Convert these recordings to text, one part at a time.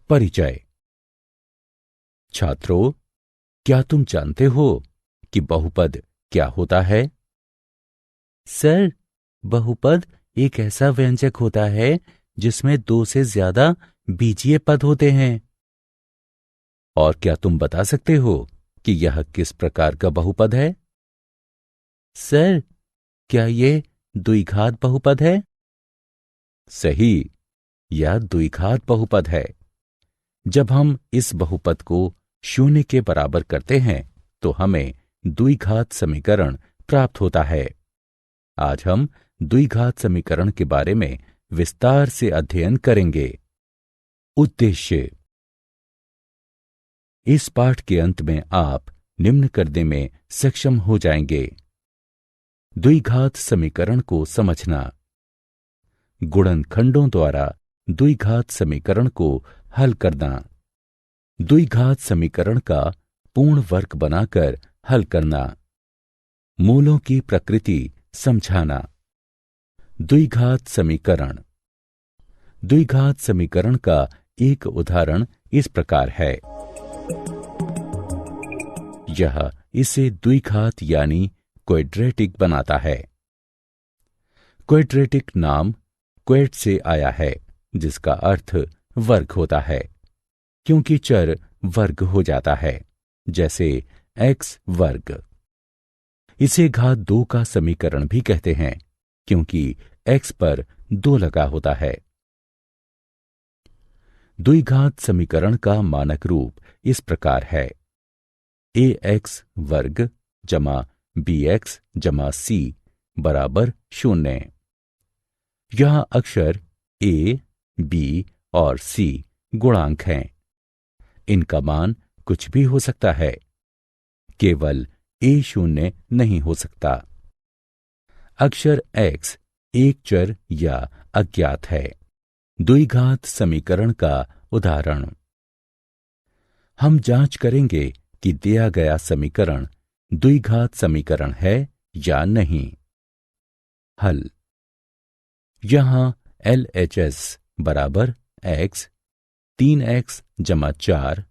परिचय। छात्रों, क्या तुम जानते हो कि बहुपद क्या होता है? सर, बहुपद एक ऐसा व्यंजक होता है जिसमें दो से ज्यादा बीजीय पद होते हैं। और क्या तुम बता सकते हो कि यह किस प्रकार का बहुपद है? सर, क्या ये द्विघात बहुपद है? सही, यह द्विघात बहुपद है। जब हम इस बहुपद को शून्य के बराबर करते हैं तो हमें द्विघात समीकरण प्राप्त होता है। आज हम द्विघात समीकरण के बारे में विस्तार से अध्ययन करेंगे। उद्देश्य। इस पाठ के अंत में आप निम्न करने में सक्षम हो जाएंगे। द्विघात समीकरण को समझना, गुणनखंडों द्वारा द्विघात समीकरण को हल करना, द्विघात समीकरण का पूर्ण वर्ग बनाकर हल करना, मूलों की प्रकृति समझाना। द्विघात समीकरण। द्विघात समीकरण का एक उदाहरण इस प्रकार है। यह इसे द्विघात यानी क्वैड्रेटिक बनाता है। क्वैड्रेटिक नाम क्वैड से आया है, जिसका अर्थ वर्ग होता है, क्योंकि चर वर्ग हो जाता है, जैसे x वर्ग। इसे घात 2 का समीकरण भी कहते हैं, क्योंकि x पर 2 लगा होता है। द्विघात समीकरण का मानक रूप इस प्रकार है: ax वर्ग जमा bx जमा c बराबर 0। यहां अक्षर a, b और c गुणांक हैं। इनका मान कुछ भी हो सकता है, केवल a शून्य नहीं हो सकता। अक्षर x एक चर या अज्ञात है। द्विघात समीकरण का उदाहरण। हम जांच करेंगे कि दिया गया समीकरण द्विघात समीकरण है या नहीं। हल। यहां LHS बराबर x 3x जमा 4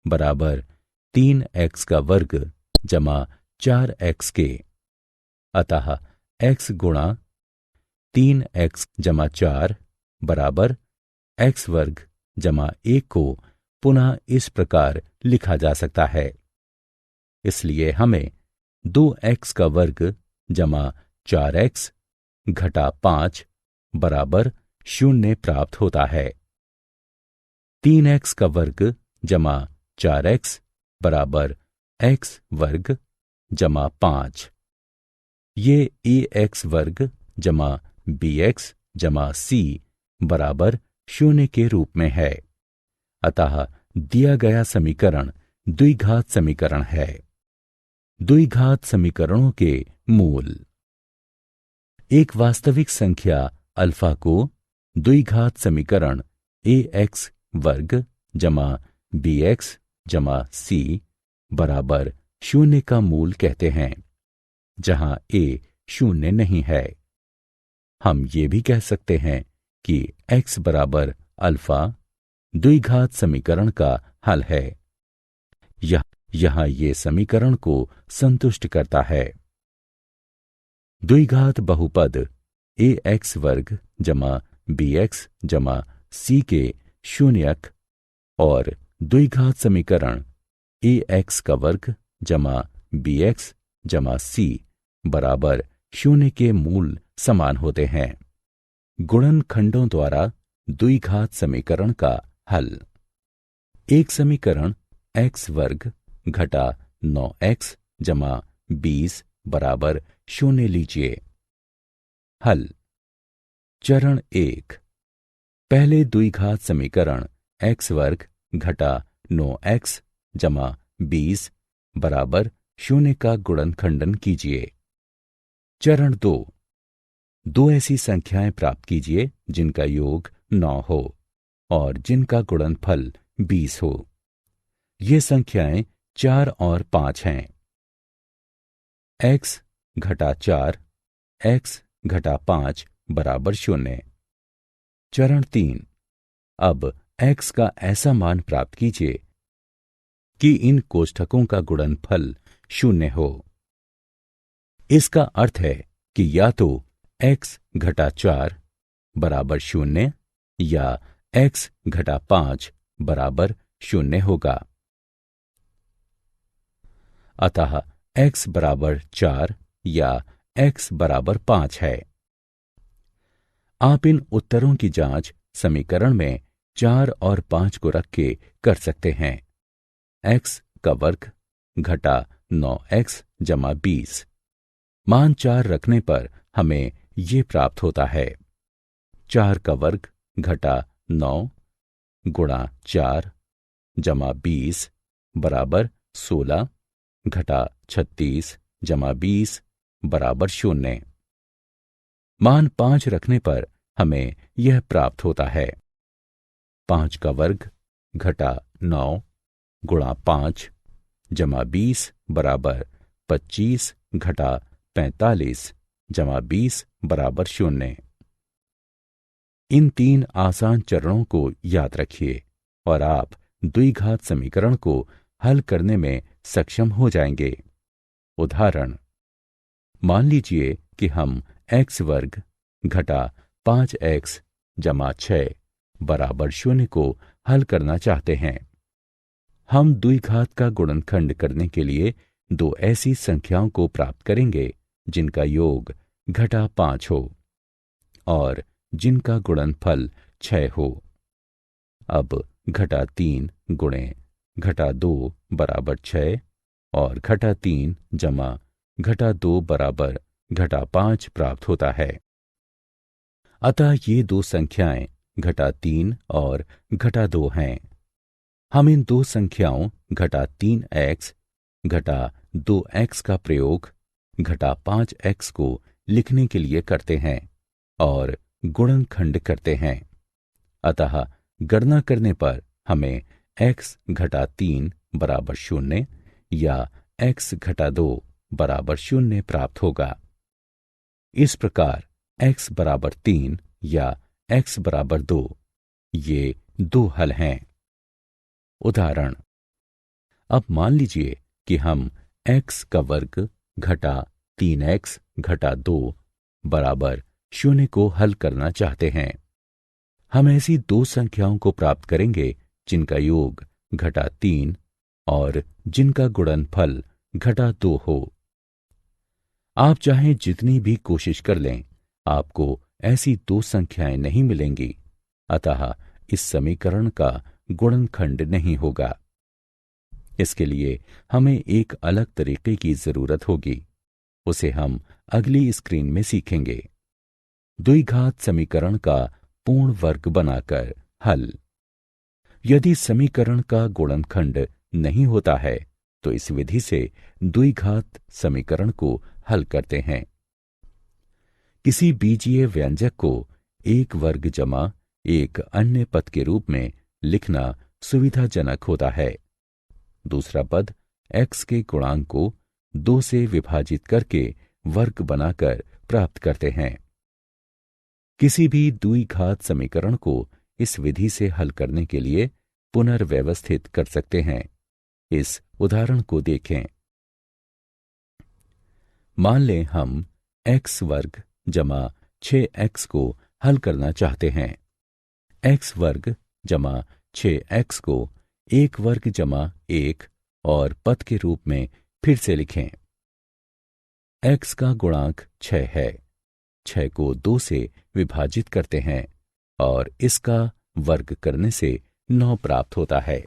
बराबर 3x का वर्ग जमा 4x के। अतः x गुणा 3x जमा 4 बराबर x वर्ग जमा 1 को पुनः इस प्रकार लिखा जा सकता है। इसलिए हमें 2x का वर्ग जमा 4x घटा 5 बराबर 0 प्राप्त होता है। 3x का वर्ग जमा 4x बराबर x वर्ग जमा 5। ये ax वर्ग जमा bx जमा c बराबर 0 के रूप में है। अतः दिया गया समीकरण द्विघात समीकरण है। द्विघात समीकरणों के मूल। एक वास्तविक संख्या अल्फा को द्विघात समीकरण ax वर्ग जमा bx जमा c बराबर 0 का मूल कहते हैं, जहां a 0 नहीं है। हम ये भी कह सकते हैं कि x बराबर अल्फा द्विघात समीकरण का हल है। यहां ये समीकरण को संतुष्ट करता है। द्विघात बहुपद ax वर्ग जमा bx जमा c के शून्यक और द्विघात समीकरण ax का वर्ग जमा bx जमा c बराबर 0 के मूल समान होते हैं। गुणनखंडों द्वारा द्विघात समीकरण का हल। एक समीकरण x वर्ग घटा 9x जमा 20 बराबर 0 लीजिए। हल। चरण 1। पहले द्विघात समीकरण x वर्ग घटा 9x जमा 20 बराबर 0 का गुणनखंडन कीजिए। चरण 2। दो ऐसी संख्याएं प्राप्त कीजिए जिनका योग 9 हो और जिनका गुणनफल 20 हो। ये संख्याएं 4 और 5 हैं। x घटा 4 x घटा 5 बराबर 0। चरण 3। अब x का ऐसा मान प्राप्त कीजिए कि इन कोष्ठकों का गुणनफल 0 हो। इसका अर्थ है कि या तो x घटा 4 बराबर 0 या x घटा 5 बराबर 0 होगा। अतः x बराबर 4 या x बराबर 5 है। आप इन उत्तरों की जांच समीकरण में 4 और 5 को रख के कर सकते हैं। x का वर्ग घटा 9x जमा 20 मान 4 रखने पर हमें ये प्राप्त होता है। 4 का वर्ग घटा 9 गुणा 4 जमा 20 बराबर 16 घटा 36 जमा 20 बराबर 0। मान 5 रखने पर हमें यह प्राप्त होता है। 5 का वर्ग घटा 9 गुणा 5 जमा 20 बराबर 25 घटा 45 जमा 20 बराबर 0। इन 3 आसान चरणों को याद रखिए और आप द्विघात समीकरण को हल करने में सक्षम हो जाएंगे। उदाहरण, मान लीजिए कि हम x वर्ग घटा 5x जमा 6 बराबर 0 को हल करना चाहते हैं। हम द्विघात का गुणनखंड करने के लिए 2 ऐसी संख्याओं को प्राप्त करेंगे जिनका योग घटा 5 हो और जिनका गुणनफल 6 हो। अब घटा 3 गुणे घटा 2 बराबर 6 और घटा 3 जमा घटा 2 बराबर घटा 5 प्राप्त होता है। अतः ये 2 संख्याएं घटा 3 और घटा 2 हैं। हम इन 2 संख्याओं घटा 3x घटा 2x का प्रयोग घटा 5x को लिखने के लिए करते हैं और गुणनखंड करते हैं। अतः गणना करने पर हमें x घटा 3 बराबर 0 या x घटा 2 बराबर 0 प्राप्त होगा। इस प्रकार x बराबर 3 या x बराबर 2 ये 2 हल हैं। उदाहरण, अब मान लीजिए कि हम x का वर्ग घटा 3x घटा 2 बराबर 0 को हल करना चाहते हैं। हम ऐसी 2 संख्याओं को प्राप्त करेंगे जिनका योग घटा 3 और जिनका गुणनफल घटा 2 हो। आप चाहे जितनी भी कोशिश कर लें, आपको ऐसी 2 संख्याएं नहीं मिलेंगी। अतः इस समीकरण का गुणनखंड नहीं होगा। इसके लिए हमें एक अलग तरीके की जरूरत होगी। उसे हम अगली स्क्रीन में सीखेंगे। द्विघात समीकरण का पूर्ण वर्ग बनाकर हल। यदि समीकरण का गुणनखंड नहीं होता है तो इस विधि से द्विघात समीकरण को हल करते हैं। किसी बीजीय व्यंजक को एक वर्ग जमा एक अन्य पद के रूप में लिखना सुविधाजनक होता है। दूसरा पद x के गुणांक को 2 से विभाजित करके वर्ग बनाकर प्राप्त करते हैं। किसी भी द्विघात समीकरण को इस विधि से हल करने के लिए पुनर्व्यवस्थित कर सकते हैं। इस उदाहरण को देखें। मान लें हम x वर्ग जमा 6x को हल करना चाहते हैं। x वर्ग जमा 6x को एक वर्ग जमा 1 और पद के रूप में फिर से लिखें। x का गुणांक 6 है। 6 को 2 से विभाजित करते हैं और इसका वर्ग करने से 9 प्राप्त होता है।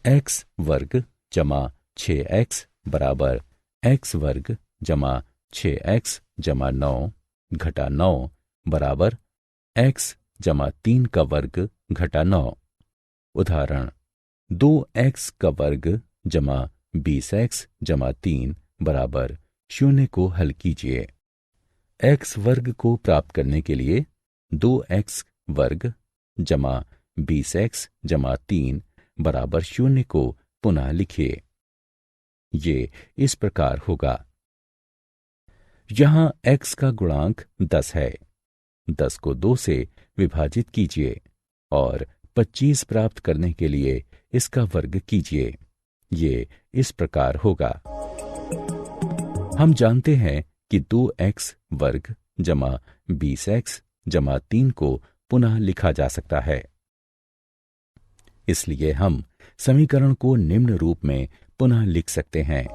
x वर्ग जमा 6x बराबर x वर्ग जमा 6x जमा 9 घटा 9 बराबर x जमा 3 का वर्ग घटा 9। उदाहरण, 2x का वर्ग जमा 20x जमा 3 बराबर 0 को हल कीजिए। x वर्ग को प्राप्त करने के लिए 2x वर्ग जमा 20x जमा 3 बराबर 0 को पुनः लिखिए। ये इस प्रकार होगा। यहां x का गुणांक 10 है। 10 को 2 से विभाजित कीजिए और 25 प्राप्त करने के लिए इसका वर्ग कीजिए। ये इस प्रकार होगा। हम जानते हैं कि 2x वर्ग जमा 20x जमा 3 को पुनः लिखा जा सकता है। इसलिए हम समीकरण को निम्न रूप में पुनः लिख सकते हैं।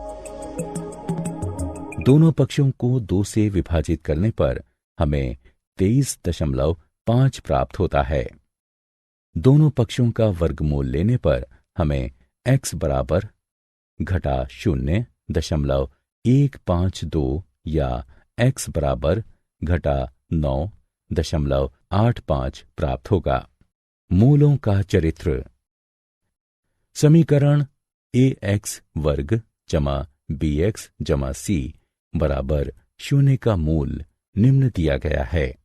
दोनों पक्षों को 2 से विभाजित करने पर हमें 23.5 प्राप्त होता है। दोनों पक्षों का वर्गमूल लेने पर हमें x बराबर घटा 0.152 या x बराबर घटा 9.85 प्राप्त होगा। मूलों का चरित्र। समीकरण ax वर्ग जमा bx जमा c बराबर 0 का मूल निम्न दिया गया है।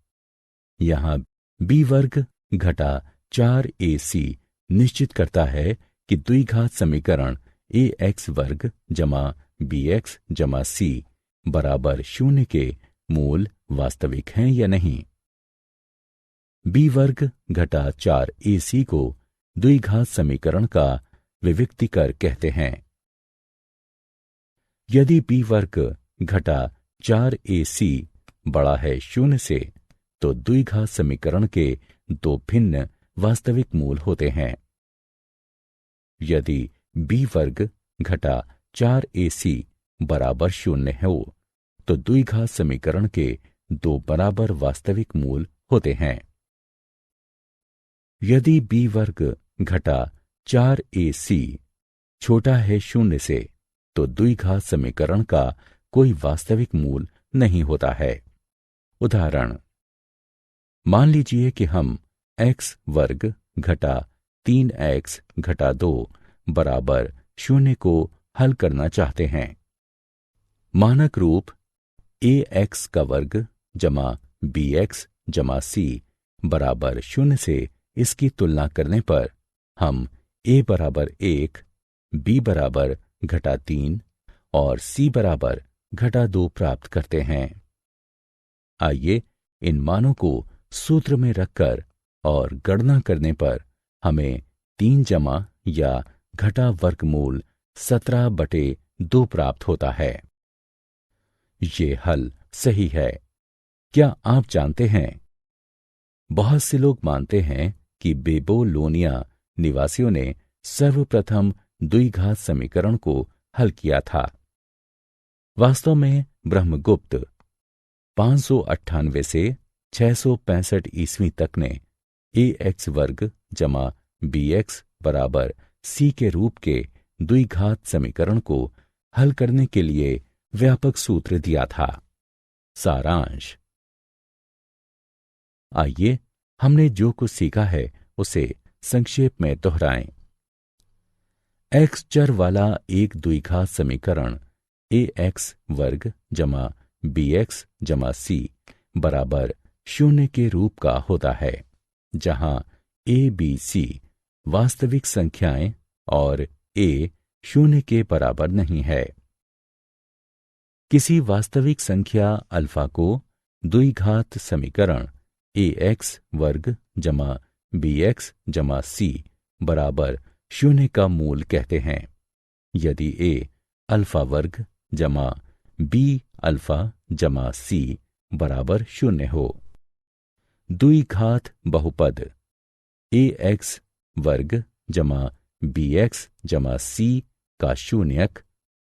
यहाँ b वर्ग घटा 4ac निश्चित करता है कि द्विघात समीकरण ax वर्ग जमा bx जमा c बराबर 0 के मूल वास्तविक हैं या नहीं। b वर्ग घटा 4ac को द्विघात समीकरण का विविक्तिकर कहते हैं। यदि b वर्ग घटा 4ac बड़ा है 0 से, तो द्विघात समीकरण के 2 भिन्न वास्तविक मूल होते हैं। यदि b वर्ग घटा 4ac बराबर 0 हो, तो द्विघात समीकरण के 2 बराबर वास्तविक मूल होते हैं। यदि b वर्ग घटा 4ac छोटा है 0 से, तो द्विघात समीकरण का कोई वास्तविक मूल नहीं होता है। उदाहरण, मान लीजिए कि हम x वर्ग घटा 3x घटा 2 बराबर 0 को हल करना चाहते हैं। मानक रूप ax का वर्ग जमा bx जमा c बराबर 0 से इसकी तुलना करने पर हम a बराबर 1, b बराबर घटा 3 और c बराबर घटा 2 प्राप्त करते हैं। आइए इन मानों को सूत्र में रखकर और गणना करने पर हमें 3 जमा या घटा वर्गमूल 17/2 प्राप्त होता है। ये हल सही है। क्या आप जानते हैं, बहुत से लोग मानते हैं कि बेबोलोनिया निवासियों ने सर्वप्रथम द्विघात समीकरण को हल किया था। वास्तव में ब्रह्मगुप्त 598 से 665 ईस्वी तक ने ax वर्ग जमा bx बराबर c के रूप के द्विघात समीकरण को हल करने के लिए व्यापक सूत्र दिया था। सारांश। आइए हमने जो कुछ सीखा है उसे संक्षेप में दोहराएं। x चर वाला एक द्विघात समीकरण ax वर्ग जमा bx जमा c बराबर 0 के रूप का होता है, जहां a b c वास्तविक संख्याएं और a 0 के बराबर नहीं है। किसी वास्तविक संख्या अल्फा को द्विघात समीकरण ax वर्ग जमा bx जमा c बराबर 0 का मूल कहते हैं, यदि a अल्फा वर्ग जमा b अल्फा जमा c बराबर 0 हो। द्विघात बहुपद ax वर्ग जमा bx जमा c का शून्यक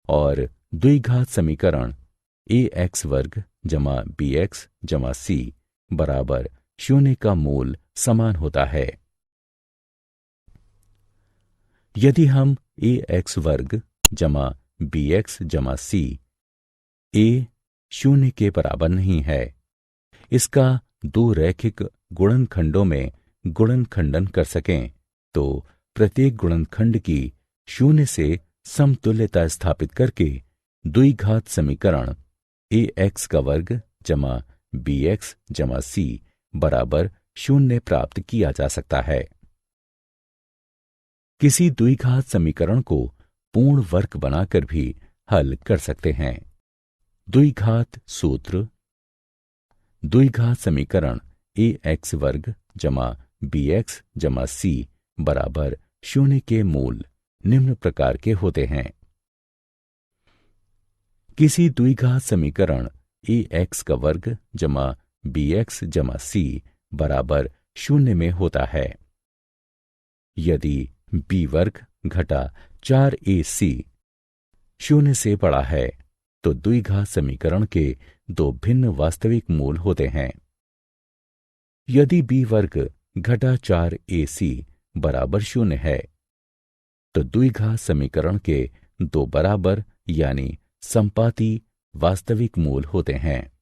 और द्विघात समीकरण ax वर्ग जमा bx जमा c बराबर 0 का मूल समान होता है। यदि हम ax वर्ग जमा bx जमा c a 0 के बराबर नहीं है, इसका 2 रैखिक गुणनखंडों में गुणनखंडन कर सकें, तो प्रत्येक गुणनखंड की 0 से समतुल्यता स्थापित करके द्विघात समीकरण ax का वर्ग जमा bx जमा c बराबर 0 प्राप्त किया जा सकता है। किसी द्विघात समीकरण को पूर्ण वर्ग बनाकर भी हल कर सकते हैं। द्विघात सूत्र। द्विघात समीकरण ax वर्ग जमा bx जमा c बराबर 0 के मूल निम्न प्रकार के होते हैं। किसी द्विघात समीकरण ax का वर्ग जमा bx जमा c बराबर 0 में होता है यदि b वर्ग घटा 4ac 0 से बड़ा है तो द्विघात समीकरण के दो भिन्न वास्तविक मूल होते हैं। यदि b वर्ग घटा 4ac बराबर 0 है तो द्विघात समीकरण के दो बराबर यानी संपाती वास्तविक मूल होते हैं।